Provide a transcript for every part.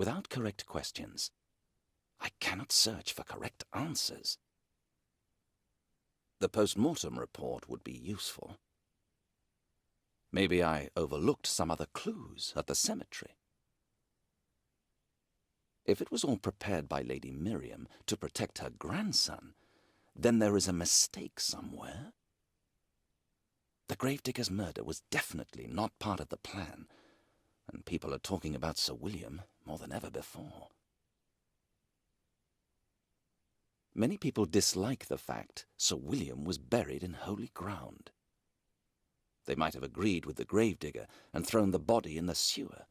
without correct questions. I cannot search for correct answers. The post-mortem report would be useful. Maybe I overlooked some other clues at the cemetery. If it was all prepared by Lady Miriam to protect her grandson, then there is a mistake somewhere. The gravedigger's murder was definitely not part of the plan, and people are talking about Sir William more than ever before. Many people dislike the fact Sir William was buried in holy ground. They might have agreed with the gravedigger and thrown the body in the sewer.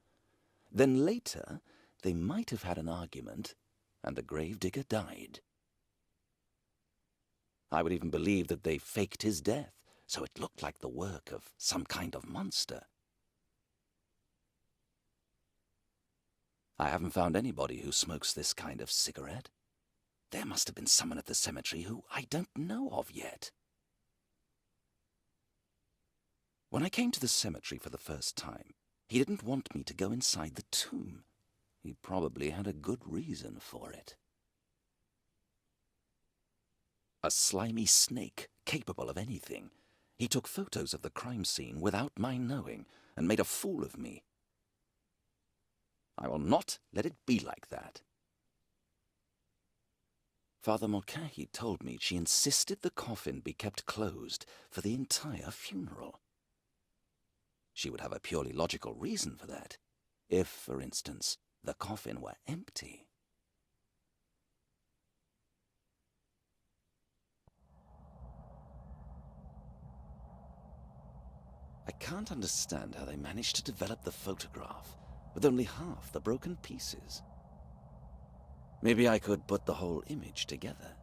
Then later, they might have had an argument, and the gravedigger died. I would even believe that they faked his death, so it looked like the work of some kind of monster. I haven't found anybody who smokes this kind of cigarette. There must have been someone at the cemetery who I don't know of yet. When I came to the cemetery for the first time, he didn't want me to go inside the tomb. He probably had a good reason for it. A slimy snake capable of anything. He took photos of the crime scene without my knowing and made a fool of me. I will not let it be like that. Father Mulcahy told me she insisted the coffin be kept closed for the entire funeral. She would have a purely logical reason for that, if, for instance, the coffin were empty. I can't understand how they managed to develop the photograph with only half the broken pieces. Maybe I could put the whole image together.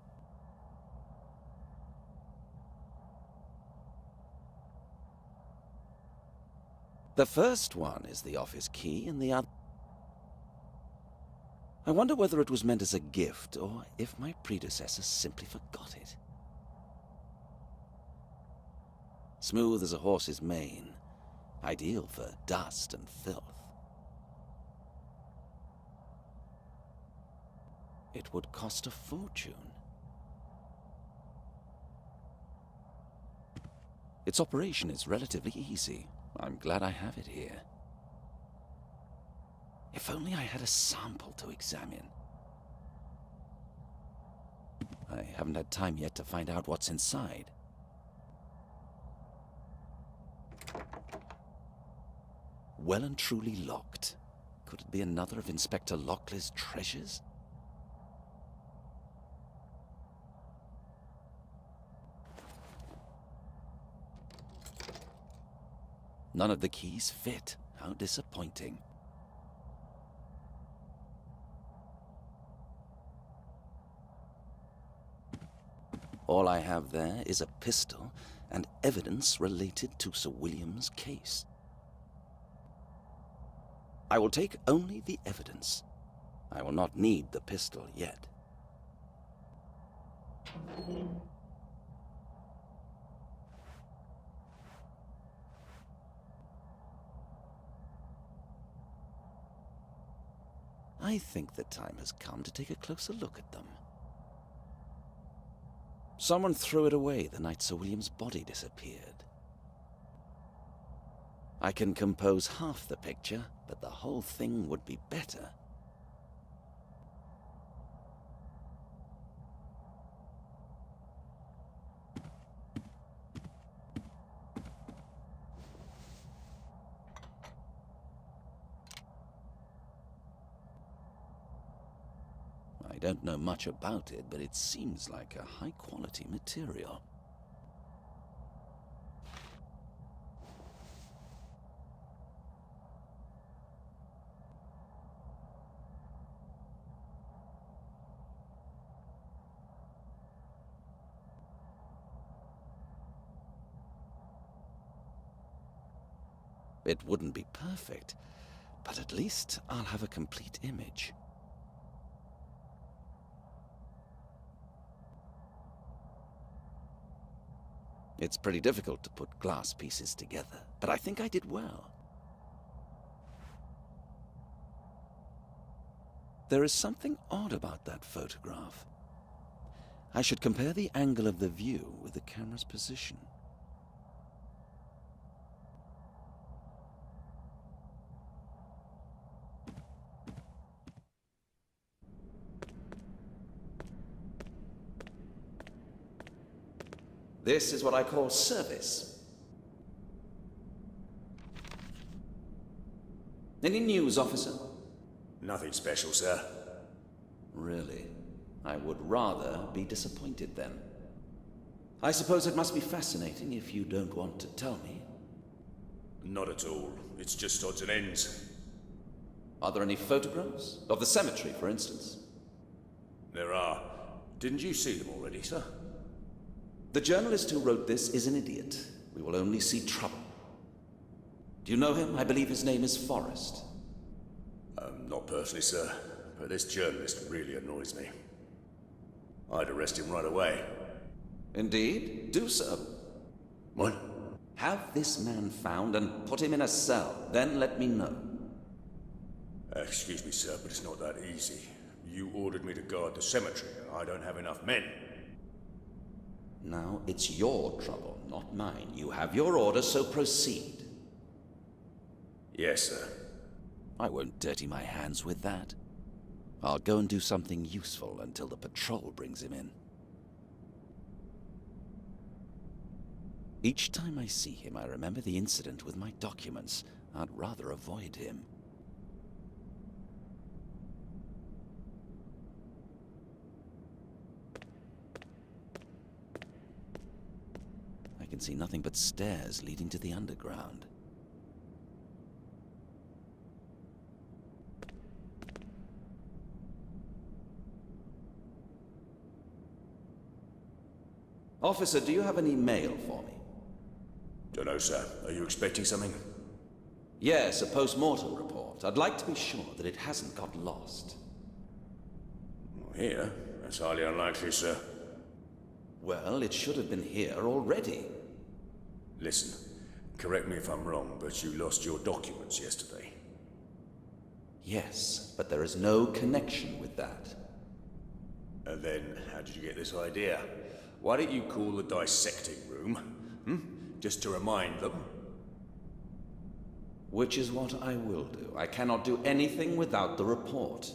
The first one is the office key and the other... I wonder whether it was meant as a gift or if my predecessor simply forgot it. Smooth as a horse's mane, ideal for dust and filth. It would cost a fortune. Its operation is relatively easy. I'm glad I have it here. If only I had a sample to examine. I haven't had time yet to find out what's inside. Well and truly locked. Could it be another of Inspector Lockley's treasures? None of the keys fit. How disappointing. All I have there is a pistol and evidence related to Sir William's case. I will take only the evidence. I will not need the pistol yet. I think the time has come to take a closer look at them. Someone threw it away the night Sir William's body disappeared. I can compose half the picture, but the whole thing would be better. I don't know much about it, but it seems like a high-quality material. It wouldn't be perfect, but at least I'll have a complete image. It's pretty difficult to put glass pieces together, but I think I did well. There is something odd about that photograph. I should compare the angle of the view with the camera's position. This is what I call service. Any news, officer? Nothing special, sir. Really? I would rather be disappointed then. I suppose it must be fascinating if you don't want to tell me. Not at all. It's just odds and ends. Are there any photographs? Of the cemetery, for instance? There are. Didn't you see them already, sir? The journalist who wrote this is an idiot. We will only see trouble. Do you know him? I believe his name is Forrest. Not personally, sir. But this journalist really annoys me. I'd arrest him right away. Indeed? Do so. What? Have this man found and put him in a cell. Then let me know. Excuse me, sir, but it's not that easy. You ordered me to guard the cemetery, and I don't have enough men. Now, it's your trouble, not mine. You have your orders, so proceed. Yes, sir. I won't dirty my hands with that. I'll go and do something useful until the patrol brings him in. Each time I see him, I remember the incident with my documents. I'd rather avoid him. I can see nothing but stairs leading to the underground. Officer, do you have any mail for me? Dunno, sir. Are you expecting something? Yes, a post-mortem report. I'd like to be sure that it hasn't got lost. Here? That's highly unlikely, sir. Well, it should have been here already. Listen, correct me if I'm wrong, but you lost your documents yesterday. Yes, but there is no connection with that. And then, how did you get this idea? Why don't you call the dissecting room? Just to remind them? Which is what I will do. I cannot do anything without the report.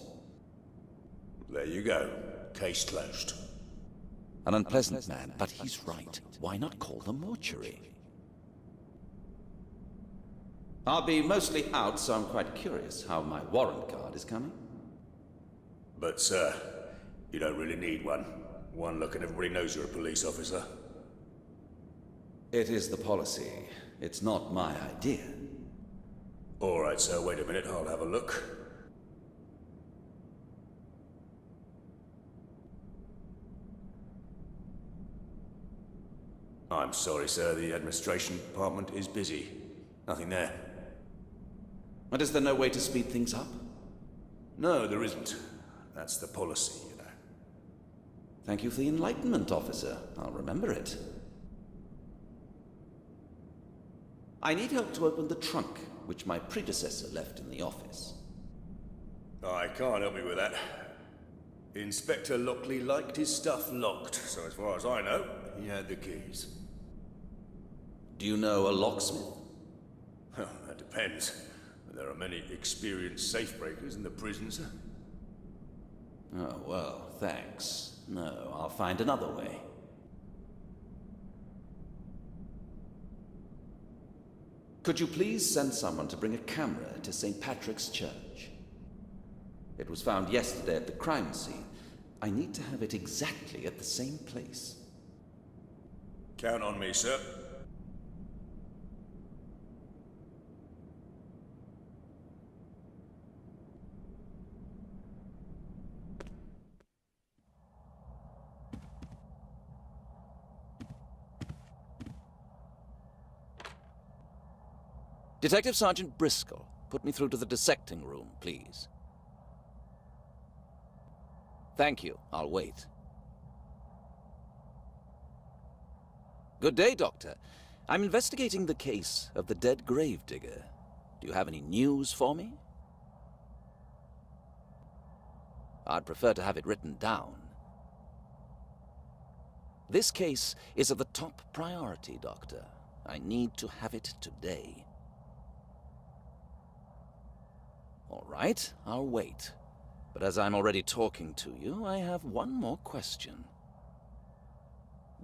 There you go. Case closed. An unpleasant man, but he's right. Why not call the mortuary? I'll be mostly out, so I'm quite curious how my warrant card is coming. But, sir, you don't really need one. One look and everybody knows you're a police officer. It is the policy. It's not my idea. All right, sir, wait a minute. I'll have a look. I'm sorry, sir. The administration department is busy. Nothing there. And is there no way to speed things up? No, there isn't. That's the policy, you know. Thank you for the enlightenment, officer. I'll remember it. I need help to open the trunk, which my predecessor left in the office. I can't help you with that. Inspector Lockley liked his stuff locked, so as far as I know, he had the keys. Do you know a locksmith? Well, that depends. There are many experienced safe-breakers in the prisons. Oh, well, thanks. No, I'll find another way. Could you please send someone to bring a camera to St. Patrick's Church? It was found yesterday at the crime scene. I need to have it exactly at the same place. Count on me, sir. Detective Sergeant Briscoe, put me through to the dissecting room, please. Thank you. I'll wait. Good day, Doctor. I'm investigating the case of the dead gravedigger. Do you have any news for me? I'd prefer to have it written down. This case is of the top priority, Doctor. I need to have it today. All right, I'll wait. But as I'm already talking to you, I have one more question.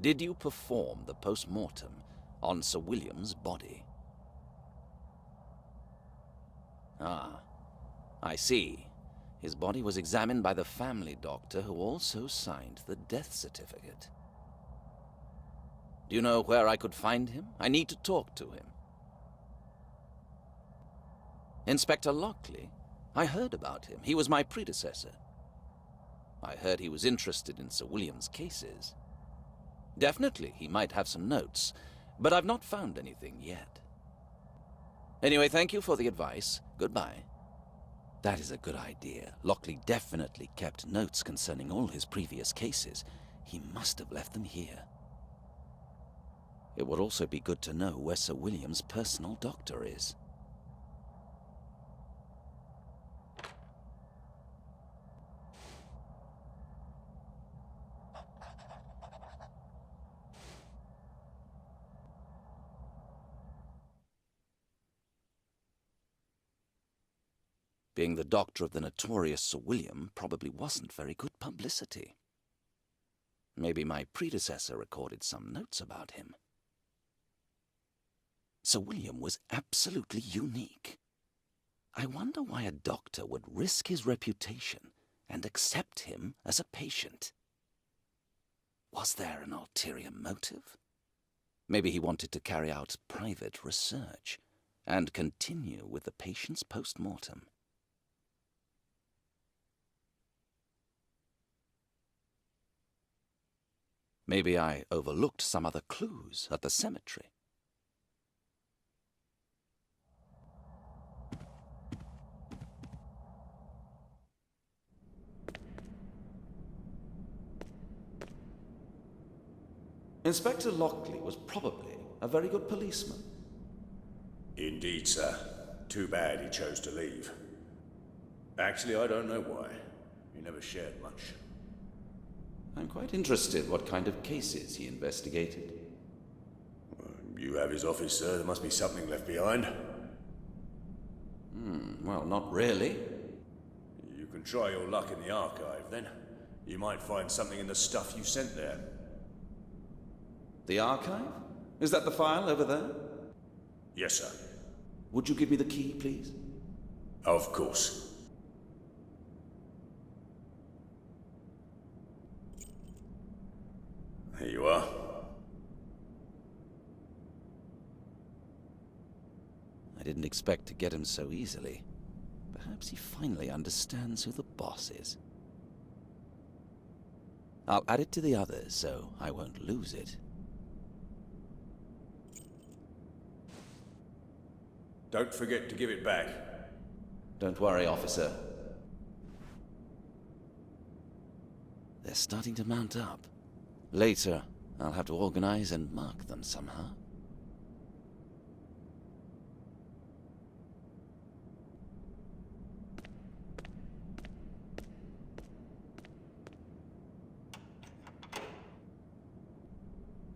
Did you perform the post-mortem on Sir William's body? Ah, I see. His body was examined by the family doctor who also signed the death certificate. Do you know where I could find him? I need to talk to him. Inspector Lockley? I heard about him. He was my predecessor. I heard he was interested in Sir William's cases. Definitely, he might have some notes, but I've not found anything yet. Anyway, thank you for the advice. Goodbye. That is a good idea. Lockley definitely kept notes concerning all his previous cases. He must have left them here. It would also be good to know where Sir William's personal doctor is. Being the doctor of the notorious Sir William probably wasn't very good publicity. Maybe my predecessor recorded some notes about him. Sir William was absolutely unique. I wonder why a doctor would risk his reputation and accept him as a patient. Was there an ulterior motive? Maybe he wanted to carry out private research and continue with the patient's post-mortem. Maybe I overlooked some other clues at the cemetery. Inspector Lockley was probably a very good policeman. Indeed, sir. Too bad he chose to leave. Actually, I don't know why. He never shared much. I'm quite interested what kind of cases he investigated. You have his office, sir. There must be something left behind. Well, not really. You can try your luck in the archive, then. You might find something in the stuff you sent there. The archive? Is that the file over there? Yes, sir. Would you give me the key, please? Of course. Here you are. I didn't expect to get him so easily. Perhaps he finally understands who the boss is. I'll add it to the others, so I won't lose it. Don't forget to give it back. Don't worry, officer. They're starting to mount up. Later, I'll have to organize and mark them somehow.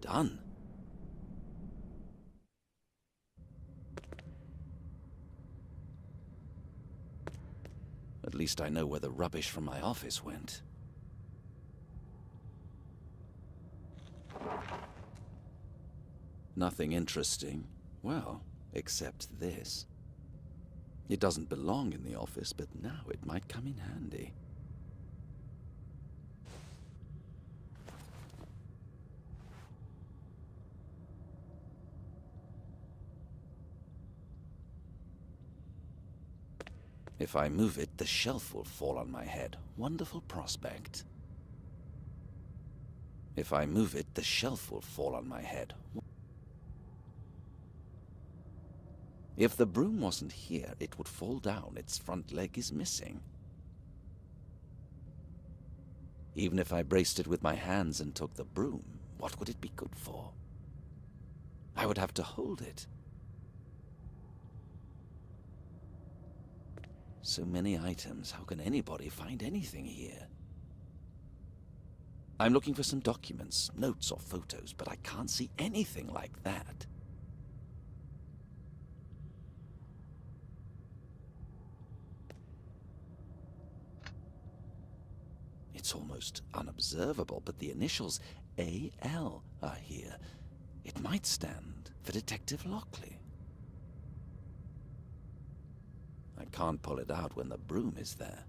Done. At least I know where the rubbish from my office went. Nothing interesting. Well, except this. It doesn't belong in the office, but now it might come in handy. If I move it, the shelf will fall on my head. Wonderful prospect. If I move it, the shelf will fall on my head. If the broom wasn't here, it would fall down. Its front leg is missing. Even if I braced it with my hands and took the broom, what would it be good for? I would have to hold it. So many items, how can anybody find anything here? I'm looking for some documents, notes or photos, but I can't see anything like that. It's almost unobservable, but the initials AL are here. It might stand for Detective Lockley. I can't pull it out when the broom is there.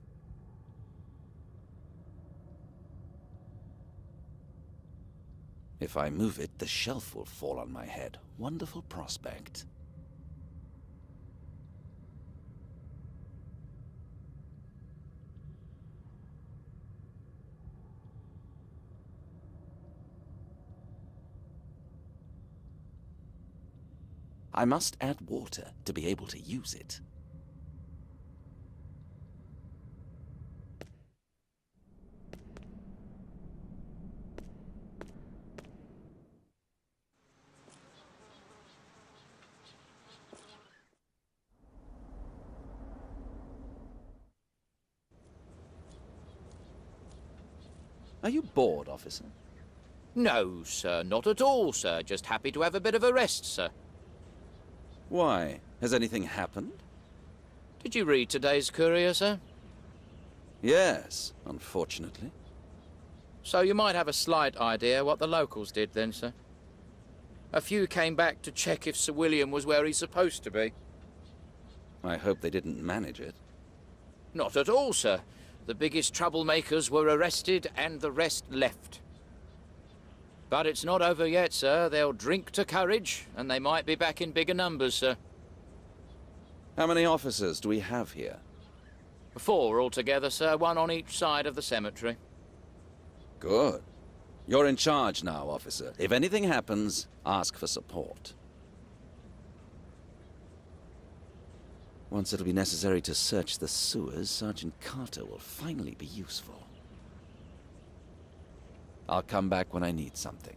If I move it, the shelf will fall on my head. Wonderful prospect. I must add water to be able to use it. Are you bored, officer? No, sir, not at all, sir. Just happy to have a bit of a rest, sir. Why? Has anything happened? Did you read today's courier, sir? Yes, unfortunately. So you might have a slight idea what the locals did then, sir. A few came back to check if Sir William was where he's supposed to be. I hope they didn't manage it. Not at all, sir. The biggest troublemakers were arrested and the rest left. But it's not over yet, sir. They'll drink to courage, and they might be back in bigger numbers, sir. How many officers do we have here? 4 altogether, sir. 1 on each side of the cemetery. Good. You're in charge now, officer. If anything happens, ask for support. Once it'll be necessary to search the sewers, Sergeant Carter will finally be useful. I'll come back when I need something.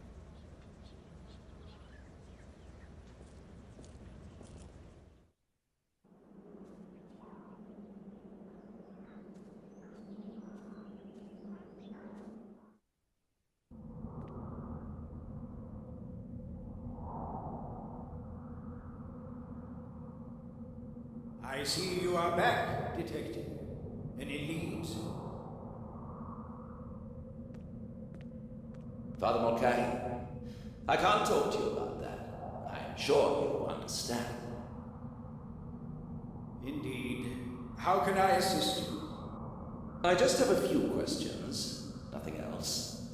I see you are back, Detective. Any leads? Father Mulcahy, I can't talk to you about that. I'm sure you understand. Indeed. How can I assist you? I just have a few questions, nothing else.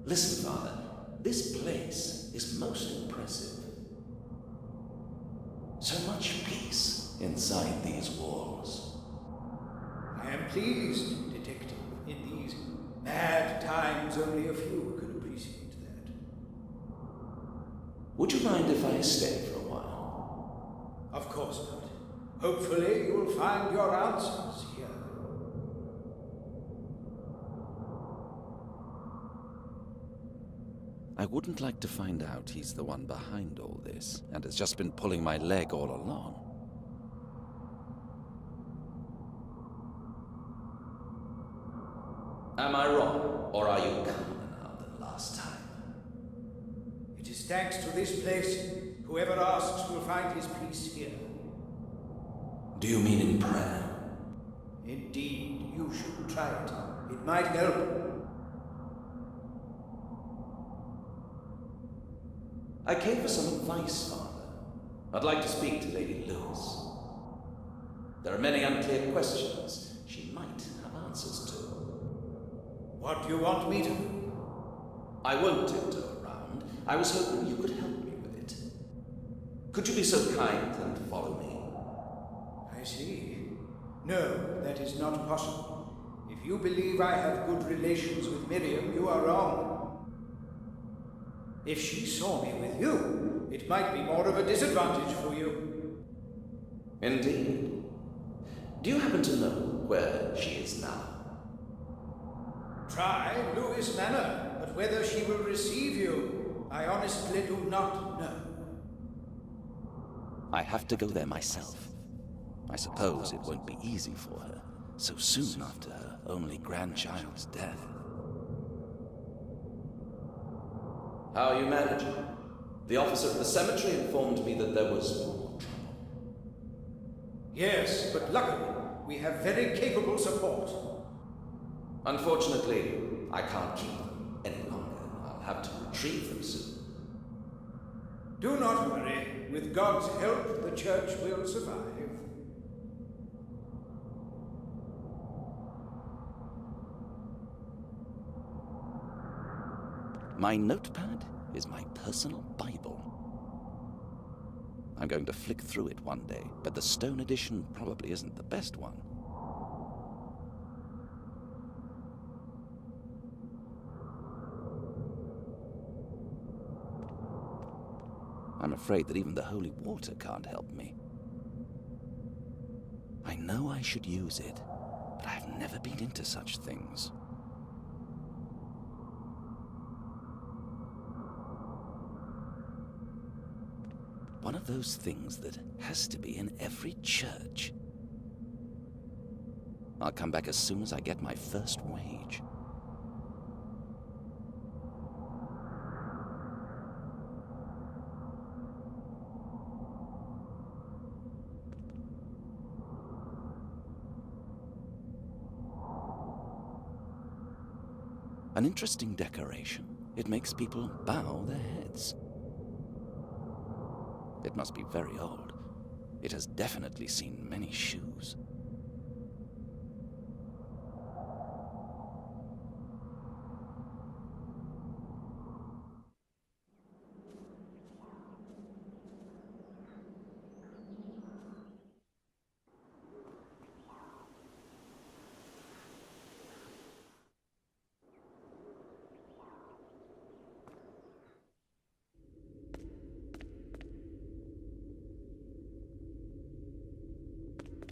Listen, Father, this place is most impressive. So much peace inside these walls. I am pleased, Detective. In these mad times, only a few could appreciate that. Would you mind if I stay for a while? Of course not. Hopefully, you'll find your answers here. I wouldn't like to find out he's the one behind all this, and has just been pulling my leg all along. Am I wrong, or are you calmer now than last time? It is thanks to this place. Whoever asks will find his peace here. Do you mean in prayer? Indeed, you should try it. It might help. I came for some advice, Father. I'd like to speak to Lady Lewis. There are many unclear questions she might have answers to. What do you want me to do? I won't tiptoe around. I was hoping you could help me with it. Could you be so kind and follow me? I see. No, that is not possible. If you believe I have good relations with Miriam, you are wrong. If she saw me with you, it might be more of a disadvantage for you. Indeed. Do you happen to know where she is now? Try Lewis Manor, but whether she will receive you, I honestly do not know. I have to go there myself. I suppose it won't be easy for her, so soon after her only grandchild's death. How are you managing? The officer at the cemetery informed me that there was more trouble. Yes, but luckily, we have very capable support. Unfortunately, I can't keep them any longer. I'll have to retrieve them soon. Do not worry. With God's help, the church will survive. My notepad is my personal Bible. I'm going to flick through it one day, but the stone edition probably isn't the best one. I'm afraid that even the holy water can't help me. I know I should use it, but I've never been into such things. One of those things that has to be in every church. I'll come back as soon as I get my first wage. An interesting decoration. It makes people bow their heads. It must be very old. It has definitely seen many shoes.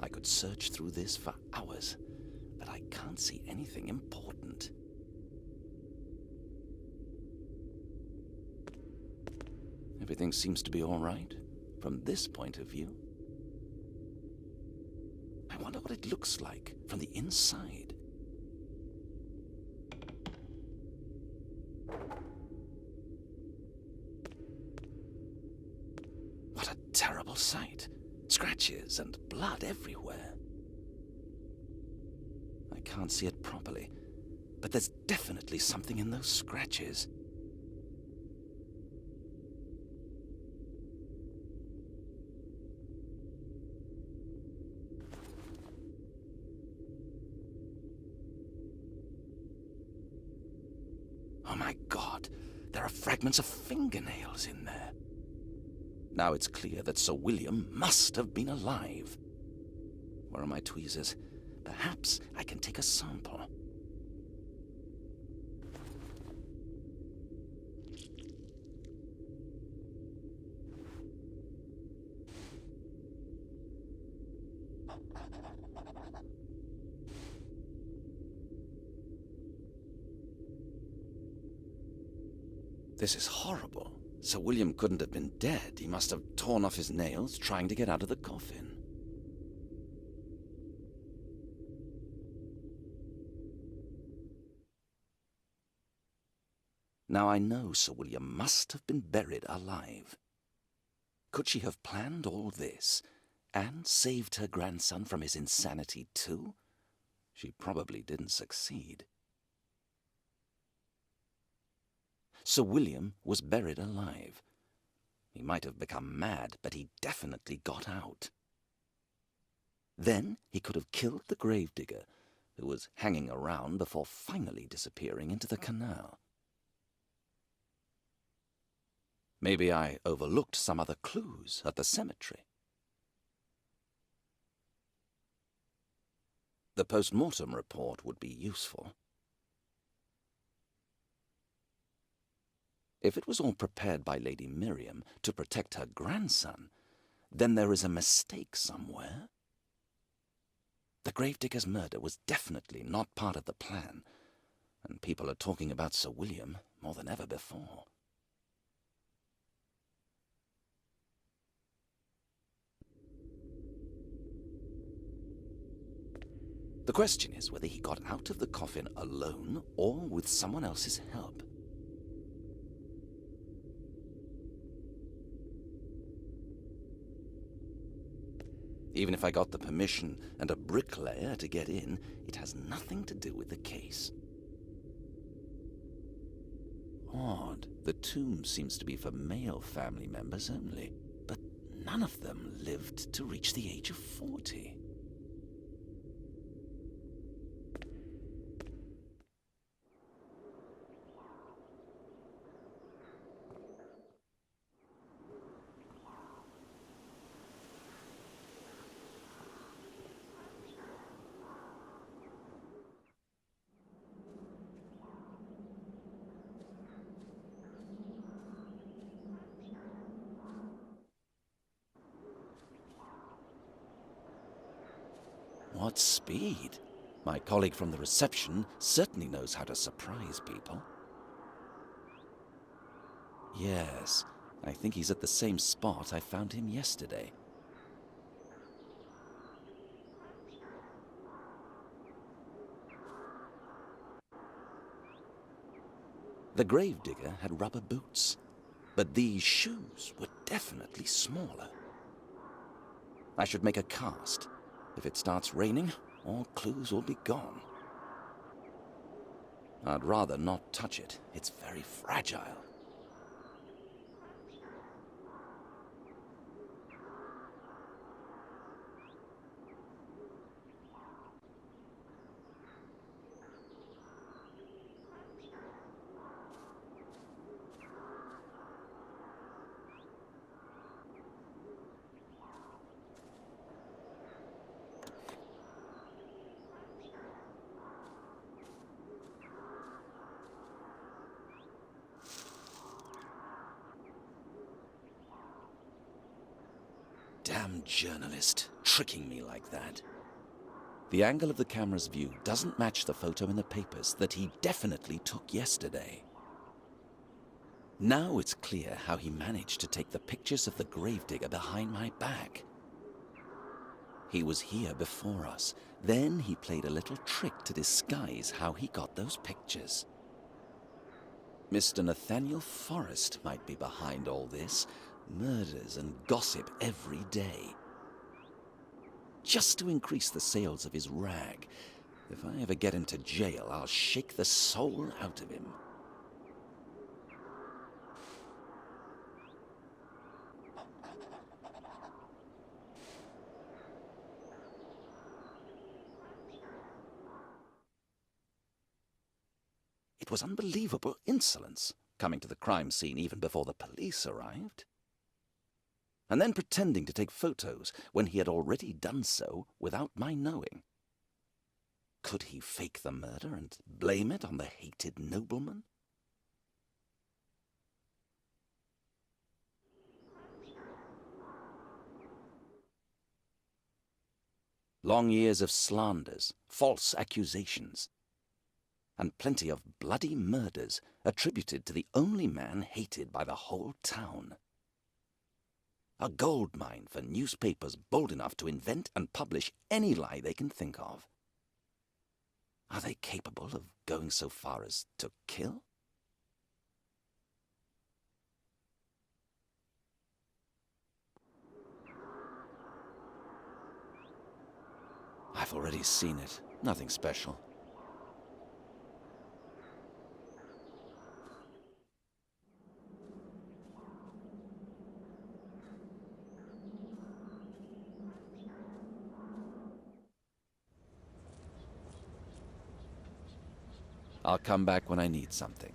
I could search through this for hours, but I can't see anything important. Everything seems to be all right from this point of view. I wonder what it looks like from the inside. What a terrible sight. Scratches and blood everywhere. I can't see it properly, but there's definitely something in those scratches. Oh my God, there are fragments of fingernails in there. Now it's clear that Sir William must have been alive. Where are my tweezers? Perhaps I can take a sample. This is horrible. Sir William couldn't have been dead. He must have torn off his nails trying to get out of the coffin. Now I know Sir William must have been buried alive. Could she have planned all this and saved her grandson from his insanity too? She probably didn't succeed. Sir William was buried alive. He might have become mad, but he definitely got out. Then he could have killed the gravedigger, who was hanging around before finally disappearing into the canal. Maybe I overlooked some other clues at the cemetery. The post-mortem report would be useful. If it was all prepared by Lady Miriam to protect her grandson, then there is a mistake somewhere. The gravedigger's murder was definitely not part of the plan, and people are talking about Sir William more than ever before. The question is whether he got out of the coffin alone or with someone else's help. Even if I got the permission and a bricklayer to get in, it has nothing to do with the case. Odd. The tomb seems to be for male family members only, but none of them lived to reach the age of 40. What speed! My colleague from the reception certainly knows how to surprise people. Yes, I think he's at the same spot I found him yesterday. The gravedigger had rubber boots, but these shoes were definitely smaller. I should make a cast. If it starts raining, all clues will be gone. I'd rather not touch it. It's very fragile. Damn journalist, tricking me like that. The angle of the camera's view doesn't match the photo in the papers that he definitely took yesterday. Now it's clear how he managed to take the pictures of the gravedigger behind my back. He was here before us. Then he played a little trick to disguise how he got those pictures. Mr. Nathaniel Forrest might be behind all this. Murders and gossip every day. Just to increase the sales of his rag. If I ever get him to jail, I'll shake the soul out of him. It was unbelievable insolence, coming to the crime scene even before the police arrived. And then pretending to take photos when he had already done so without my knowing. Could he fake the murder and blame it on the hated nobleman? Long years of slanders, false accusations, and plenty of bloody murders attributed to the only man hated by the whole town. A gold mine for newspapers bold enough to invent and publish any lie they can think of. Are they capable of going so far as to kill? I've already seen it. Nothing special. I'll come back when I need something.